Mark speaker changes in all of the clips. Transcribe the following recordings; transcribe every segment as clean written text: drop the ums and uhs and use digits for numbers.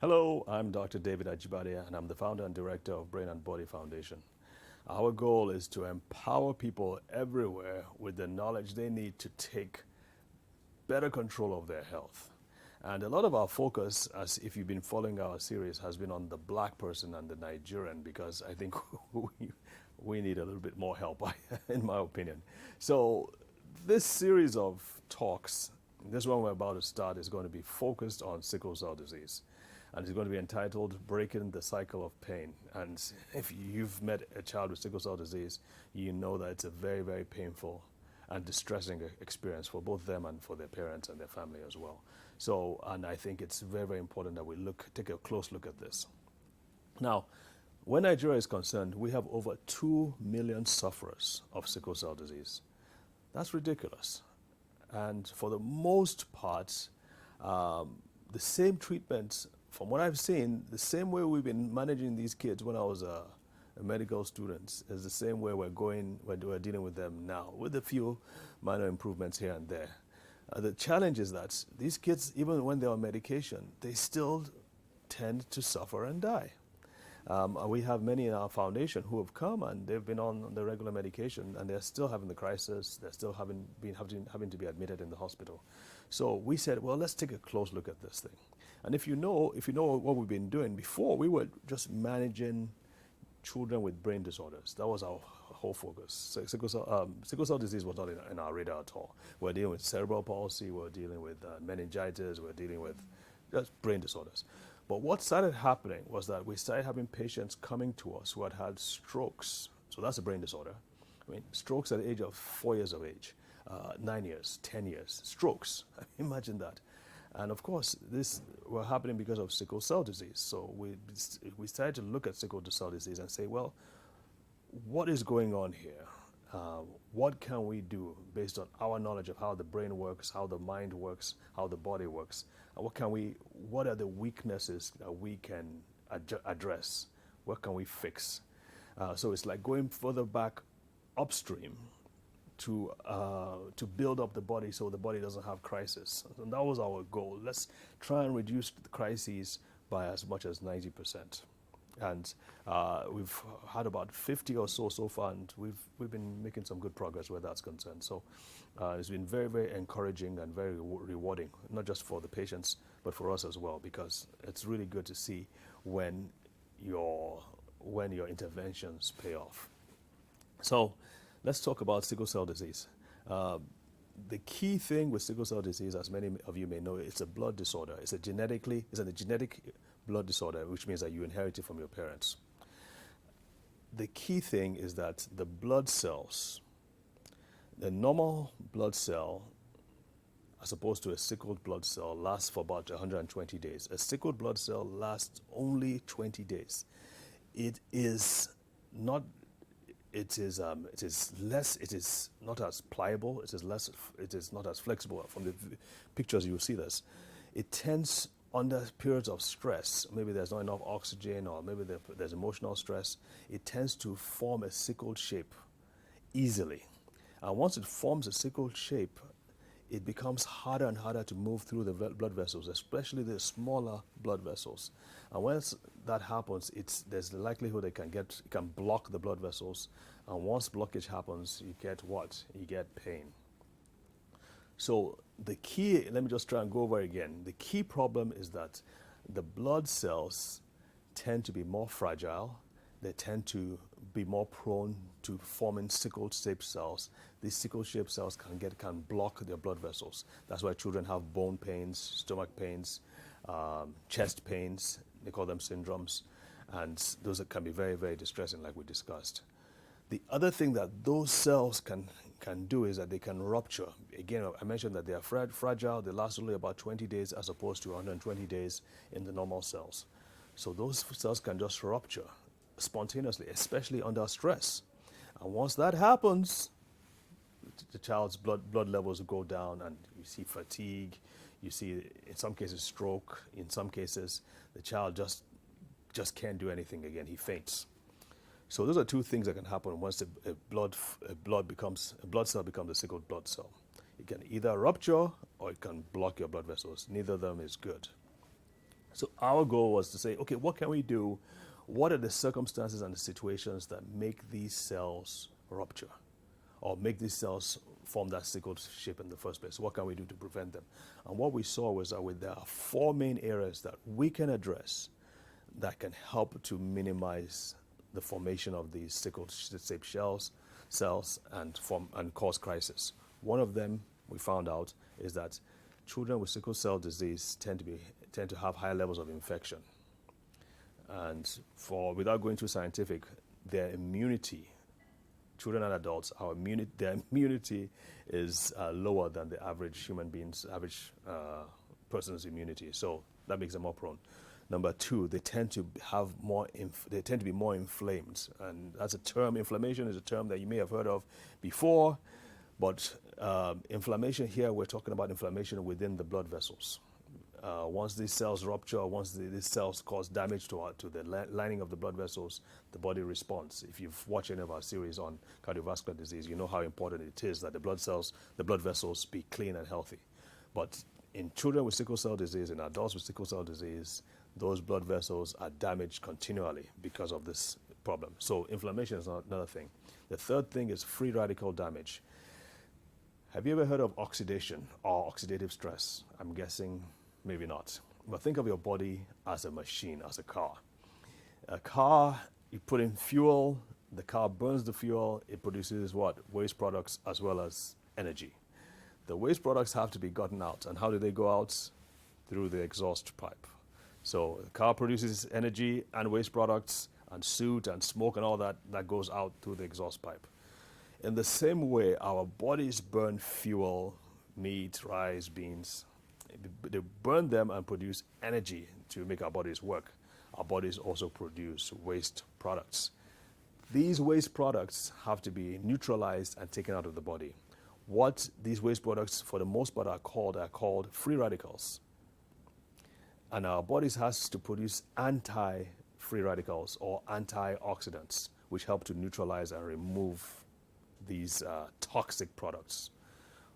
Speaker 1: Hello, I'm Dr. David Ajibadia, and I'm the founder and director of Brain and Body Foundation. Our goal is to empower people everywhere with the knowledge they need to take better control of their health. And a lot of our focus, as if you've been following our series, has been on the black person and the Nigerian because I think we need a little bit more help, in my opinion. So, this series of talks, this one we're about to start, is going to be focused on sickle cell disease. And it's going to be entitled Breaking the Cycle of Pain. And if you've met a child with sickle cell disease, you know that it's a very, very painful and distressing experience for both them and for their parents and their family as well. So, and I think it's very, very important that we take a close look at this. Now, when Nigeria is concerned, we have over 2 million sufferers of sickle cell disease. That's ridiculous. And for the most part, the same treatment, from what I've seen, the same way we've been managing these kids when I was a medical student is the same way we're dealing with them now, with a few minor improvements here and there. The challenge is that these kids, even when they're on medication, they still tend to suffer and die. We have many in our foundation who have come and they've been on the regular medication and they're still having the crisis. They're still having to be admitted in the hospital. So we said, well, let's take a close look at this thing. And if you know what we've been doing before, we were just managing children with brain disorders. That was our whole focus. Sickle cell disease was not in our radar at all. We're dealing with cerebral palsy. We're dealing with meningitis. We're dealing with just brain disorders. But what started happening was that we started having patients coming to us who had had strokes. So that's a brain disorder. I mean, strokes at the age of 4 years of age, 9 years, 10 years, strokes. Imagine that. And of course, this were happening because of sickle cell disease. So we started to look at sickle cell disease and say, well, what is going on here? What can we do based on our knowledge of how the brain works, how the mind works, how the body works? And what are the weaknesses that we can address? What can we fix? So it's like going further back upstream to build up the body so the body doesn't have crisis. And that was our goal. Let's try and reduce the crises by as much as 90%. And we've had about 50 or so far, and we've been making some good progress where that's concerned. So it's been very, very encouraging and very rewarding, not just for the patients, but for us as well, because it's really good to see when your interventions pay off. So let's talk about sickle cell disease. The key thing with sickle cell disease, as many of you may know, it's a blood disorder. It's a genetic blood disorder, which means that you inherit it from your parents. The key thing is that the blood cells, the normal blood cell, as opposed to a sickled blood cell, lasts for about 120 days. A sickled blood cell lasts only 20 days. It is not it is not as pliable, it is not as flexible. From the pictures you will see this. It tends, under periods of stress, maybe there's not enough oxygen or maybe there's emotional stress, it tends to form a sickled shape easily. And once it forms a sickled shape, it becomes harder and harder to move through the blood vessels, especially the smaller blood vessels. And once that happens, there's the likelihood it can block the blood vessels. And once blockage happens, you get what? You get pain. So the key, let me just try and go over again. The key problem is that the blood cells tend to be more fragile. They tend to be more prone to forming sickle-shaped cells. These sickle-shaped cells can block their blood vessels. That's why children have bone pains, stomach pains, chest pains. They call them syndromes. And those can be very, very distressing, like we discussed. The other thing that those cells can do is that they can rupture. Again, I mentioned that they are fragile. They last only about 20 days as opposed to 120 days in the normal cells. So those cells can just rupture spontaneously, especially under stress. And once that happens, the child's blood levels will go down, and you see fatigue. You see, in some cases, stroke. In some cases, the child just can't do anything again. He faints. So those are two things that can happen once a blood cell becomes a sickled blood cell. It can either rupture or it can block your blood vessels. Neither of them is good. So our goal was to say, okay, what can we do? What are the circumstances and the situations that make these cells rupture or make these cells form that sickle shape in the first place? What can we do to prevent them? And what we saw was that there are four main areas that we can address that can help to minimize the formation of these sickle-shaped cells and cause crisis. One of them we found out is that children with sickle cell disease tend to have high levels of infection, and without going too scientific, their immunity, children and adults, their immunity is lower than the average person's immunity. So that makes them more prone. Number two, they tend to be more inflamed, and that's a term. Inflammation is a term that you may have heard of before, but inflammation here, we're talking about inflammation within the blood vessels. Once these cells rupture, once these cells cause damage to the lining of the blood vessels, the body responds. If you've watched any of our series on cardiovascular disease, you know how important it is that the blood vessels be clean and healthy. But in children with sickle cell disease, in adults with sickle cell disease, those blood vessels are damaged continually because of this problem. So inflammation is another thing. The third thing is free radical damage. Have you ever heard of oxidation or oxidative stress? I'm guessing maybe not. But think of your body as a machine, as a car. A car, you put in fuel, the car burns the fuel, it produces what? Waste products as well as energy. The waste products have to be gotten out. And how do they go out? Through the exhaust pipe. So the car produces energy and waste products and soot and smoke and all that goes out through the exhaust pipe. In the same way, our bodies burn fuel, meat, rice, beans. They burn them and produce energy to make our bodies work. Our bodies also produce waste products. These waste products have to be neutralized and taken out of the body. What these waste products, for the most part, are called free radicals. And our bodies has to produce anti-free radicals or antioxidants, which help to neutralize and remove these toxic products.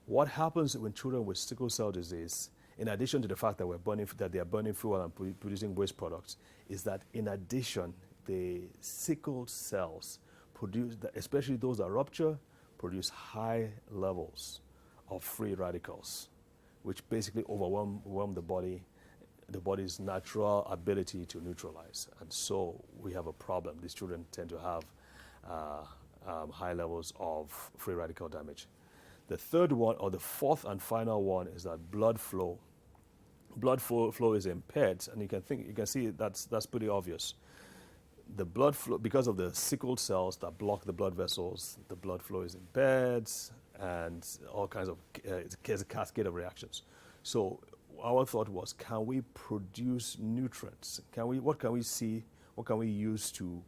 Speaker 1: What happens when children with sickle cell disease, in addition to the fact that they are burning fuel and producing waste products, is that in addition, the sickle cells produce, especially those that rupture, produce high levels of free radicals, which basically overwhelm the body's natural ability to neutralize. And so we have a problem. These children tend to have high levels of free radical damage. The third one, or the fourth and final one, is that blood flow. Blood flow is impaired, and you can see that's pretty obvious. The blood flow, because of the sickle cells that block the blood vessels, the blood flow is impaired, and all kinds of it's a cascade of reactions. So our thought was, can we produce nutrients? What can we use to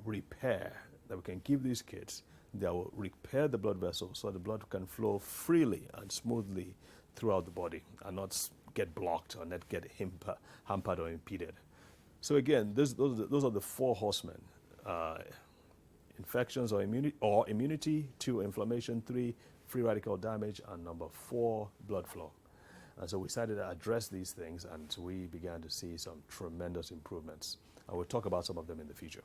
Speaker 1: repair, that we can give these kids that will repair the blood vessels so the blood can flow freely and smoothly throughout the body and not get blocked or not get hampered or impeded. So again, those are the four horsemen: infections or immunity, 2, inflammation, 3, free radical damage, and number 4, blood flow. And so we decided to address these things, and we began to see some tremendous improvements. And we'll talk about some of them in the future.